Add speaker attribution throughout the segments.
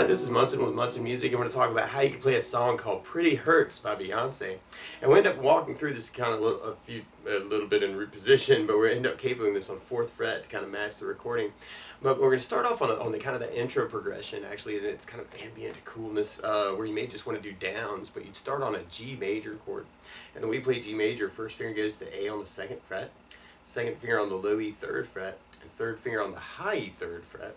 Speaker 1: this is Munson with Munson Music. I'm going to talk about how you can play a song called Pretty Hurts by Beyonce. And we end up walking through this kind of a little bit in root position, but we end up caping this on 4th fret to kind of match the recording. But we're going to start off on the kind of the intro progression, actually, and it's kind of ambient coolness, where you may just want to do downs, but you'd start on a G major chord. And then we play G major, first finger goes to A on the 2nd fret, second finger on the low E 3rd fret, and third finger on the high E 3rd fret.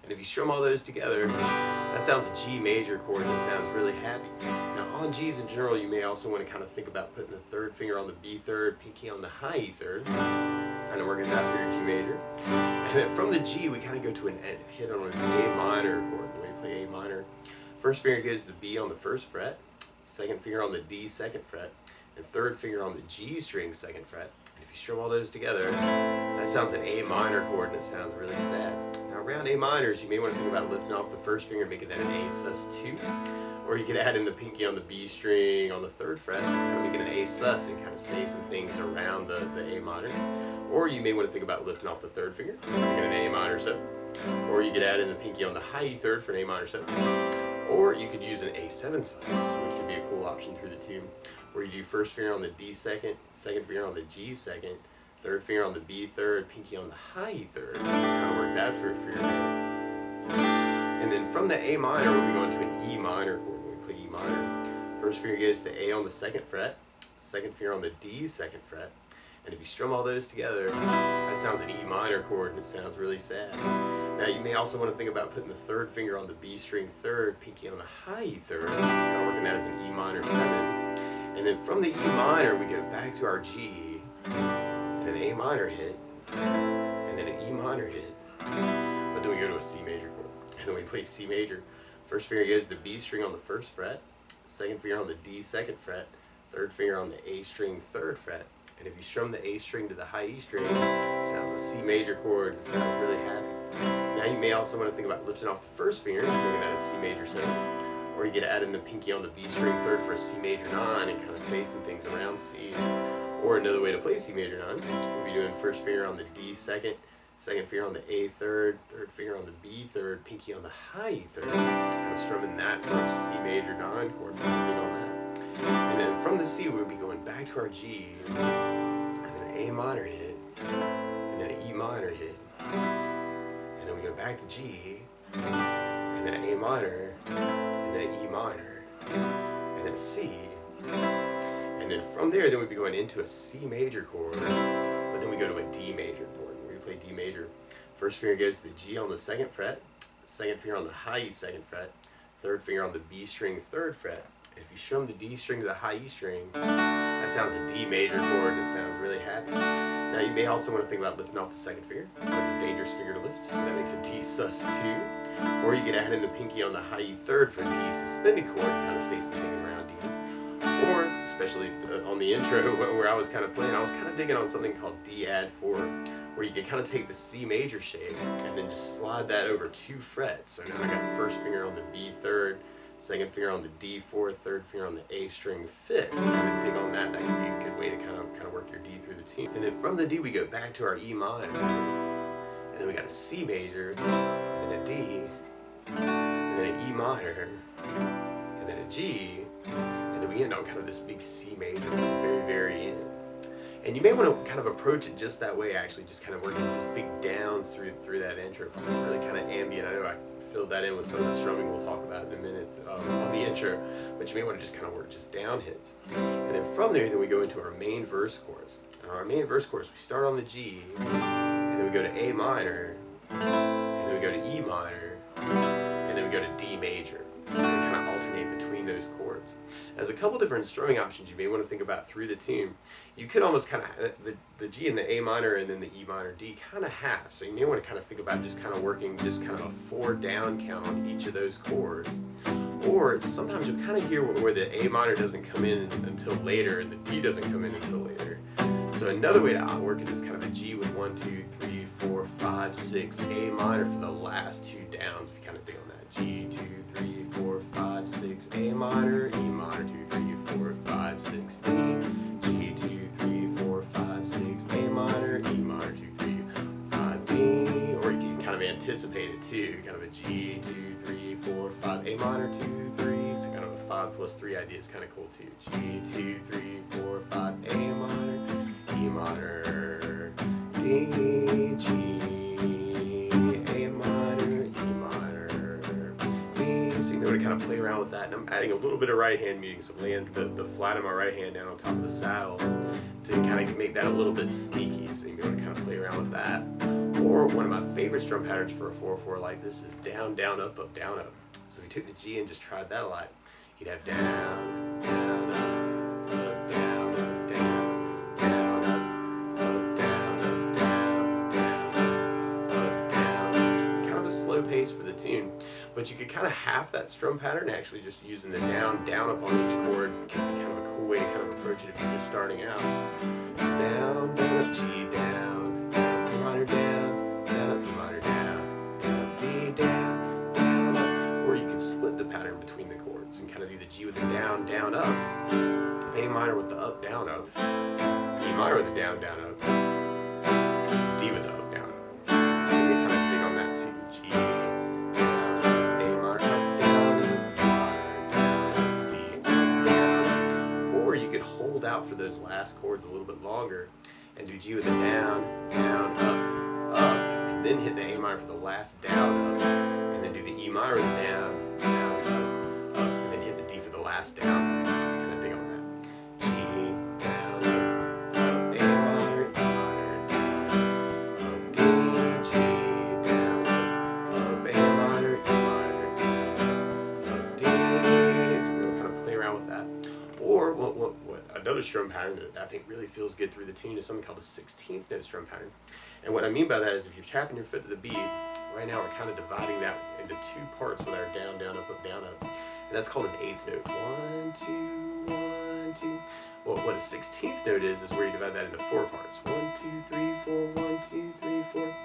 Speaker 1: And if you strum all those together, that sounds a G major chord and it sounds really happy. Now on G's in general, you may also want to kind of think about putting the 3rd finger on the B 3rd, pinky on the high E 3rd, kind of working that for your G major. And then from the G, we kind of go to hit on an A minor chord, the way you play A minor. First finger goes to the B on the 1st fret, second finger on the D 2nd fret, and third finger on the G string 2nd fret. And if you strum all those together, that sounds an A minor chord and it sounds really sad. Now around A minors, you may want to think about lifting off the 1st finger and making that an A sus2. Or you could add in the pinky on the B string on the 3rd fret, kind of making an A sus and kind of say some things around the A minor. Or you may want to think about lifting off the 3rd finger, making an A minor 7. Or you could add in the pinky on the high E 3rd for an A minor 7. Or you could use an A7 sus, which could be a cool option through the tune, where you do first finger on the D 2nd, second finger on the G 2nd, third finger on the B 3rd, pinky on the high E 3rd. Kind of work that for your note. And then from the A minor, we'll be going to an E minor chord when we play E minor. First finger goes to A on the 2nd fret, second finger on the D 2nd fret. And if you strum all those together, that sounds an E minor chord and it sounds really sad. Now you may also want to think about putting the 3rd finger on the B string 3rd, pinky on the high E 3rd, kind of working that as an E minor 7. And then from the E minor, we go back to our G, and an A minor hit, and then an E minor hit, but then we go to a C major chord. And then we play C major. First finger goes to the B string on the 1st fret, second finger on the D 2nd fret, third finger on the A string 3rd fret. And if you strum the A string to the high E string, it sounds a C major chord, it sounds really happy. Now you may also want to think about lifting off the 1st finger, making that a C major 7. Or you get to add in the pinky on the B string 3rd for a C major 9 and kind of say some things around C. Or another way to play C major 9, we'll be doing first finger on the D 2nd, second finger on the A 3rd, third finger on the B 3rd, pinky on the high E 3rd, kind of strumming that for a C major 9 chord, on that. And then from the C, we'll be going back to our G, and then an A minor hit, and then an E minor hit, and then we go back to G, and then an A minor, and then an E minor, and then a C, and then from there, then we'd be going into a C major chord, but then we go to a D major chord. Where we play D major. First finger goes to the G on the 2nd fret, second finger on the high E 2nd fret, third finger on the B string 3rd fret. And if you strum the D string to the high E string, that sounds a D major chord and it sounds really happy. Now you may also want to think about lifting off the 2nd finger. That's a dangerous finger to lift. That makes a D sus2. Or you could add in the pinky on the high E 3rd for a D suspended chord and kind of say some things around D. Or, especially on the intro where I was kind of playing, I was kind of digging on something called D add 4, where you could kind of take the C major shape and then just slide that over 2 frets. So now I got first finger on the B 3rd, second finger on the D 4th, third finger on the A string 5th. Kind of dig on that. That could be a good way to kind of work your D through the tune. And then from the D, we go back to our E minor, and then we got a C major, and then a D, and then an E minor, and then a G. And then we end on kind of this big C major at the very, very end. And you may want to kind of approach it just that way, actually, just kind of working just big downs through that intro. It's really kind of ambient. I know I filled that in with some of the strumming we'll talk about in a minute on the intro, but you may want to just kind of work just down hits. And then from there, then we go into our main verse chorus. And our main verse chorus, we start on the G, and then we go to A minor, and then we go to E minor, and then we go to D major. And we kind of alternate between those chords. There's a couple different strumming options you may want to think about through the tune. You could almost kind of, the G and the A minor and then the E minor D kind of half. So you may want to kind of think about just kind of working just kind of a 4 down count on each of those chords. Or sometimes you'll kind of hear where the A minor doesn't come in until later and the D doesn't come in until later. So another way to work it is kind of a G with 1, 2, 3, 4, 5, 6, A minor for the last 2 downs. If you kind of dig on that, G, 2, 3, 4, 5, 6, A minor, E minor, 2, 3, 4, 5, 6, D, G, 2, 3, 4, 5, 6, A minor, E minor, 2, 3, 5, D. Or you can kind of anticipated too. Kind of a G, 2, 3, 4, 5, A minor, 2, 3. So kind of a 5 plus 3 idea is kind of cool too. G, 2, 3, 4, 5, A minor, E minor, D, G, A minor, E minor, E. So you know to kind of play around with that. And I'm adding a little bit of right hand muting, so I'm laying the flat of my right hand down on top of the saddle to kind of make that a little bit sneaky. So you know to kind of play around with that. Or one of my favorite strum patterns for a 4/4 like this is down, down, up, up, down, up. So if you took the G and just tried that a lot, you'd have down, down, up, down, up, down, down, up, down, up, down, down, up, down. Kind of a slow pace for the tune. But you could kind of half that strum pattern actually just using the down, down, up on each chord. Kind of a cool way to kind of approach it if you're just starting out. So down, down, up, G, down, down, E minor, down, down, up, E minor, down, down, up, D, down, down, up. Or you could split the pattern between the chords and kind of do the G with the down, down, up, A minor with the up, down, up, E minor with the down, down, up, D with the up, down, up. So we kind of big on that too. G, down, A minor, up, down, E minor, down, D, up, down. Or you could hold out for those last chords a little bit longer and do G with the down, down, up, up, and then hit the A minor for the last down, up, and then do the E minor with the down, down, up, up, and then hit the D for the last down. Kind of big on that. G, down, up, A minor, E minor, down, up, D, G, down, up, A minor, E minor, down, up, D. So we'll kind of play around with that. Or what another strum pattern that I think really feels good through the tune is something called a 16th note strum pattern. And what I mean by that is if you're tapping your foot to the beat, right now we're kind of dividing that into 2 parts with our down, down, up, up, down, up. And that's called an 8th note. 1, 2, 1, 2. Well, what a 16th note is where you divide that into 4 parts. 1, 2, 3, 4, 1, 2, 3, 4.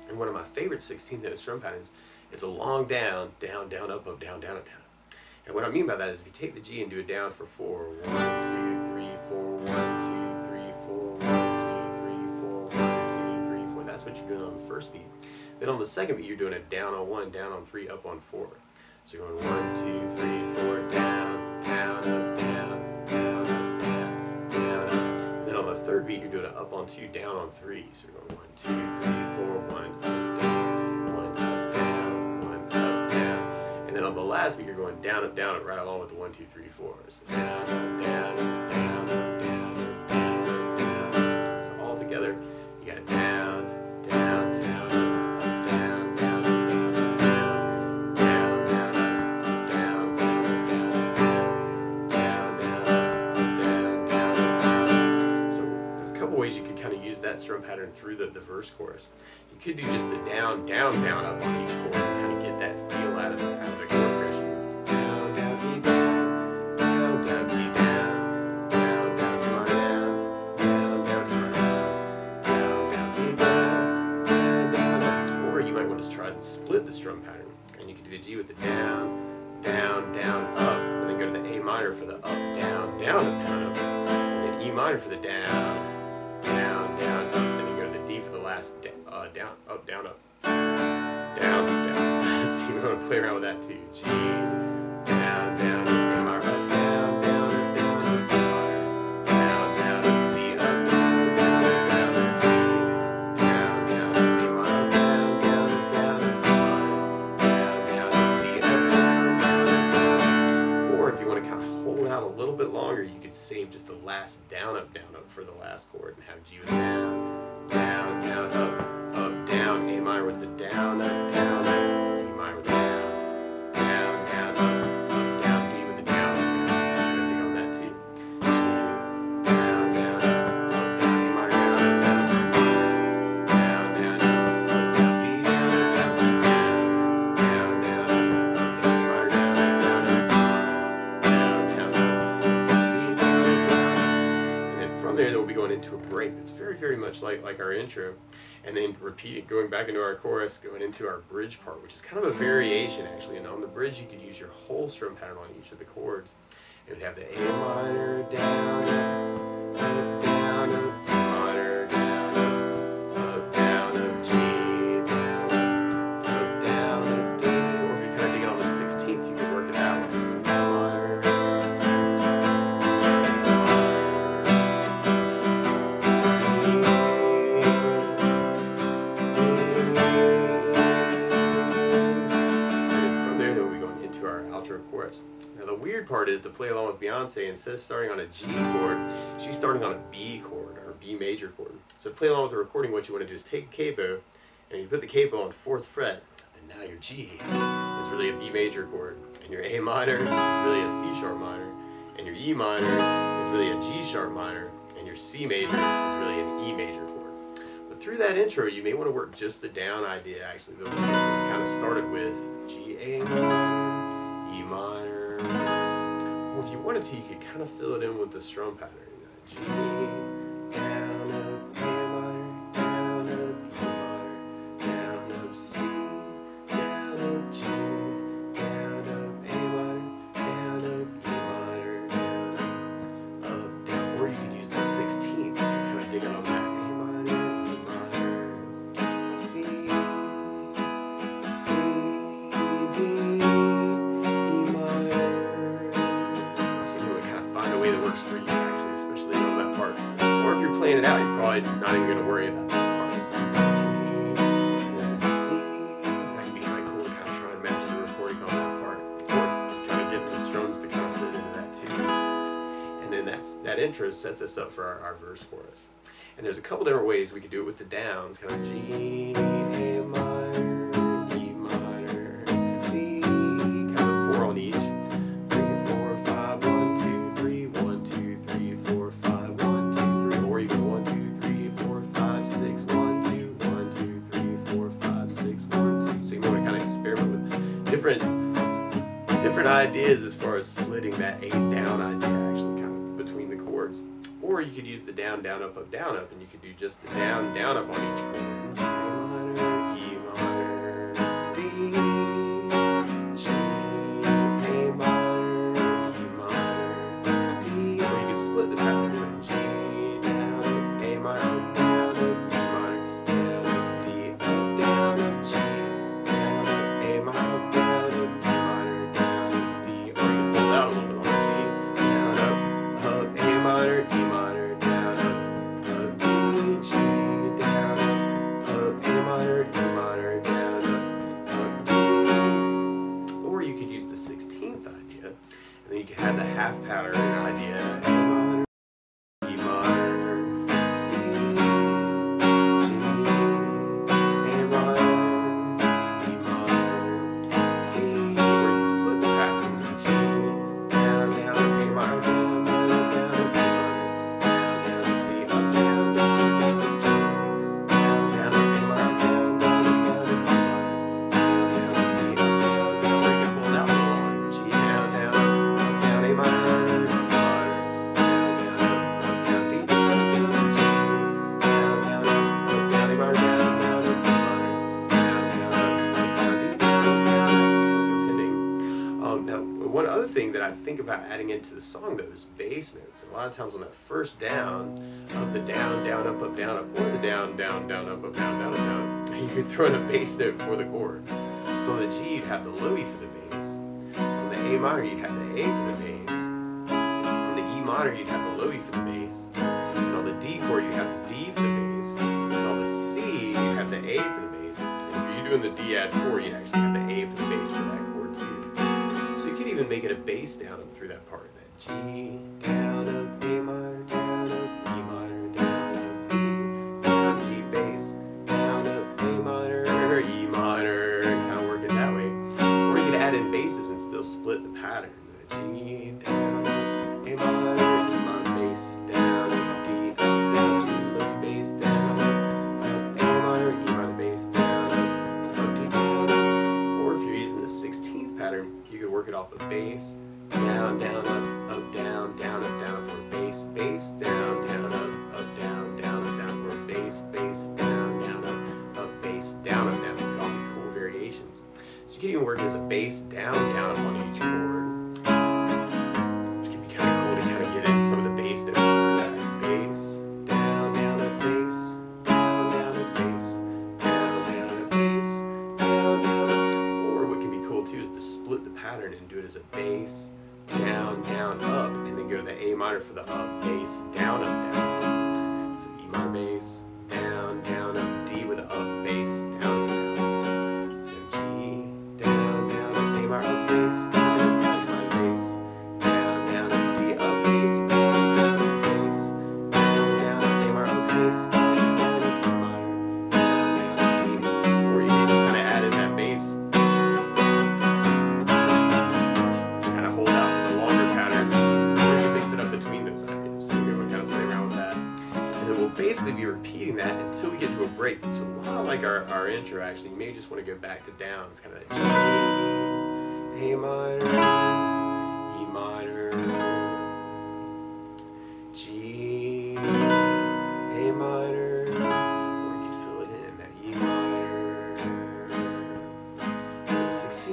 Speaker 1: And one of my favorite 16th note strum patterns is a long down, down, down, up, up, down, down, up, down. And what I mean by that is if you take the G and do it down for 4, 1, 2, 3, 4, 1, 2, 3, 4, 1, 2, 3, 4, 1, 2, 3, 4. That's what you're doing on the first beat. Then on the second beat, you're doing a down on 1, down on 3, up on 4. So you're going 1, 2, 3, 4, down, down, up, down, down, up, down, down, up. And then on the third beat, you're doing an up on 2, down on 3. So you're going 1, 2, 3, 4, 1, up, down, 1, up, down, 1, up, down. And then on the last beat, you're going down, up, right along with the 1, 2, 3, 4. So down, up, down, up, down, up, down, up, down, up, down. So all together, you got down, down, down, up, down, down, up, down, down, down, up, down, down, down, down, down, down, down. So there's a couple ways you could kind of use that strum pattern through the verse chorus. You could do just the down, down, down, up on each chord and kind of get that feel out of the chord progression. Down, down, D, down, down, down, G, down, down, down, E minor, down, down, down, E minor, down, down, D, down, down, down, up. Or you might want to try and split the strum pattern. And you could do the G with the down, down, down, up, and then go to the A minor for the up, down, down, up, down, up, and then E minor for the down, down, down, up, then you go to the D for the last down, up, down, up, down, down. So you want to play around with that too. G, down, down, A minor, up, down, down, up, down, up, E minor, down, down, up, D, up, down, down, up, G, down, down, up, A minor, down, down, up, down, up, E minor, down, down, up, D, up, down, down, up. Or if you want to kind of hold out a little bit longer, you could save just the last down, up for the last chord and have G with down, down, down, up, down, A minor with the down, up, down, E minor with the down, down, down, up, down, D with the down, down. Big on that too. G, down, down, up, down, E minor, down, down, down, down, D, down, down, down, down, up, down, E minor, down, down, down, D, down. And then from there, we'll be going into a break that's very, very much like our intro. And then repeating, going back into our chorus, going into our bridge part, which is kind of a variation actually. And on the bridge, you could use your whole strum pattern on each of the chords. It would have the A minor, down, up, down, up, E minor, down, up, down, up, G, down, part is to play along with Beyonce. Instead of starting on a G chord, she's starting on a B chord, or B major chord. So to play along with the recording, what you want to do is take a capo, and you put the capo on 4th fret. Then now your G is really a B major chord, and your A minor is really a C sharp minor, and your E minor is really a G sharp minor, and your C major is really an E major chord. But through that intro, you may want to work just the down idea. Actually, the kind of started with G, A minor, E minor, or if you wanted to, you could kind of fill it in with the strum pattern. G, down, up, A minor, down, up, E minor, down, up, C, down, up, G, down, up, A minor, down, up, E minor, down, up, down. Or you could use the 16th if you're kind of digging on that. A minor, E minor, C, C, D, E minor. So you want to kind of find a way that works for you, actually, especially on that part. Or if you're playing it out, you're probably not even going to worry about that part. G, and C. That can be kind of cool to kind of try and match the recording on that part. Or try to get the strums to kind of fit into that too. And then that intro sets us up for our verse chorus. And there's a couple different ways we could do it with the downs, kind of G, A minor, E minor, D, kind of 4 on each. 3, 4, 5, 1, 2, 3, 1, 2, 3, 4, 5, 1, 2, 3, or you go 1, 2, 3, 4, 5, 6, 1, 2, 1, 2, 3, 4, 5, 6, 1, 2. So you want to kind of experiment with different ideas as far as splitting that A down idea, actually, kind of between the chords. Or you could use the down, down, up, and you could do just the down, down, up on each chord. A minor, E minor, D, G, A minor, E minor, D. Or you could split the pattern. G, down, up, A minor, down, up, E minor, down, up, D, up, down, up, G, down, up, A minor, down, up, E minor, down, up, D. Or you could pull out a little bit on G, down, up, A minor, E minor, down, up, D, G, down, up, A minor, E minor, down, up, D. Or you could use the 16th idea, and then you could have the half pattern idea. A minor, E minor, D, G, A minor, E minor, D. Or you can split the pattern. G, down, down, A minor, down, down, down, down, D, up, down, down, down, G, down, down, A minor, down, down, down, E minor, down, D, up, down, down. Or you can pull it out a little longer. G, down, down, up, down, A minor, E minor, down, down, up, down, D, down, down, G, down, down, up, down, A minor, down, down, E minor, down, down, up, down, D, down, down, depending. Now, one other thing that I think about adding into the song, though, is bass notes. And a lot of times on that first down of the down, down, up, or the down, down, down, up, down, down, down, you could throw in a bass note for the chord. So on the G, you'd have the low E for the bass. On the A minor, you'd have the A for the bass. On the E minor, you'd have the low E for the bass. And on the D chord, you'd have the D for the bass. And on the C, you'd have the A for the bass. And if you're doing the D add 4, you'd actually have the A for the bass for that chord too. So you could even make it a bass down up through that part. That G, down, up, A minor, down, up, E minor, down, up, D, down, G bass, down, up, A minor, E minor, and kind of work it that way. Or you could add in basses and still split the pattern. G, down, up, A minor, E minor, bass, down, up, D, up, down, G, low bass, down, up, A minor, E minor, bass, down, up, D, down. Or if you're using the 16th pattern, you could work it off of bass, down, down, up, down, down, up, or bass, bass, down, down, up, down, down, or bass, bass, down, up, bass, down, up. That could all be cool variations. So you can even work it as a bass, down, up on each chord. Which can be kind of cool to kind of get in some of the bass notes through that. Bass, down, up, bass, down, up, bass, down, up, bass, down, up. Or what can be cool too is to split the pattern and do it as a bass, down, up, and then go to the A minor for the up, bass, down, down. So E minor bass, down, up, D with the up, bass, down, down. So G, down, up, A minor, up, bass, down, E minor bass, down, repeating that until we get to a break. It's a lot like our intro actually. You may just want to go back to down. It's kind of that G, A minor, E minor, G, A minor, or you could fill it in that E minor, 16th, C,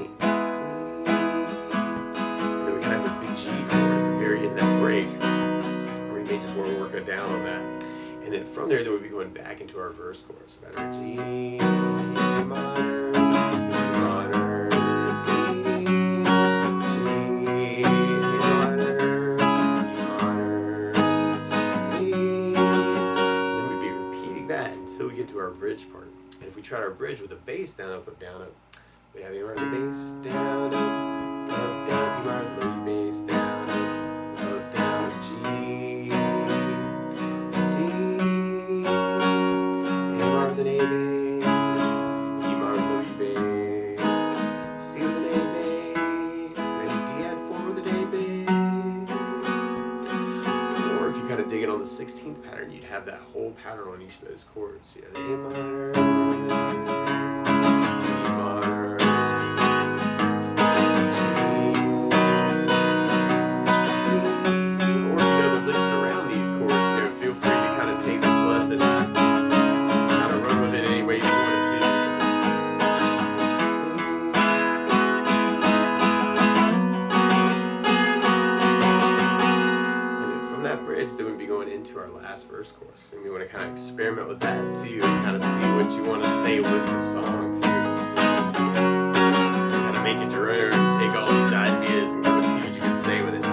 Speaker 1: and then we kind of have a big G chord at the very end of that break, or you may just want to work it down on that. And then from there, we'll be going back into our verse chorus. So that G, A minor, E minor, B, G, A minor, E minor, B. Then we'd be repeating that until we get to our bridge part. And if we tried our bridge with a bass down, up, down, up, we'd have A minor, bass, down, up, down, E minor, low, bass, down, up, down, G. A bass, E minor with a bass, C with an A bass, maybe D add 4 with an A bass. Or if you kind of dig it on the 16th pattern, you'd have that whole pattern on each of those chords. You have the A minor, E minor, G, or if you know the licks around these chords, feel free to kind of take this lesson any way you want it to. And then from that bridge, then we'd be going into our last verse chorus. And we want to kind of experiment with that too, and kind of see what you want to say with the song too. Kind of make it your own, take all these ideas and kind of see what you can say with it too.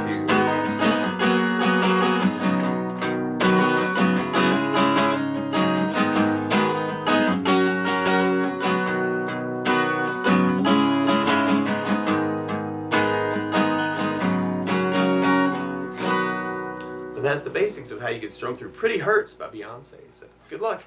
Speaker 1: And that's the basics of how you can strum through Pretty Hurts by Beyonce. So good luck.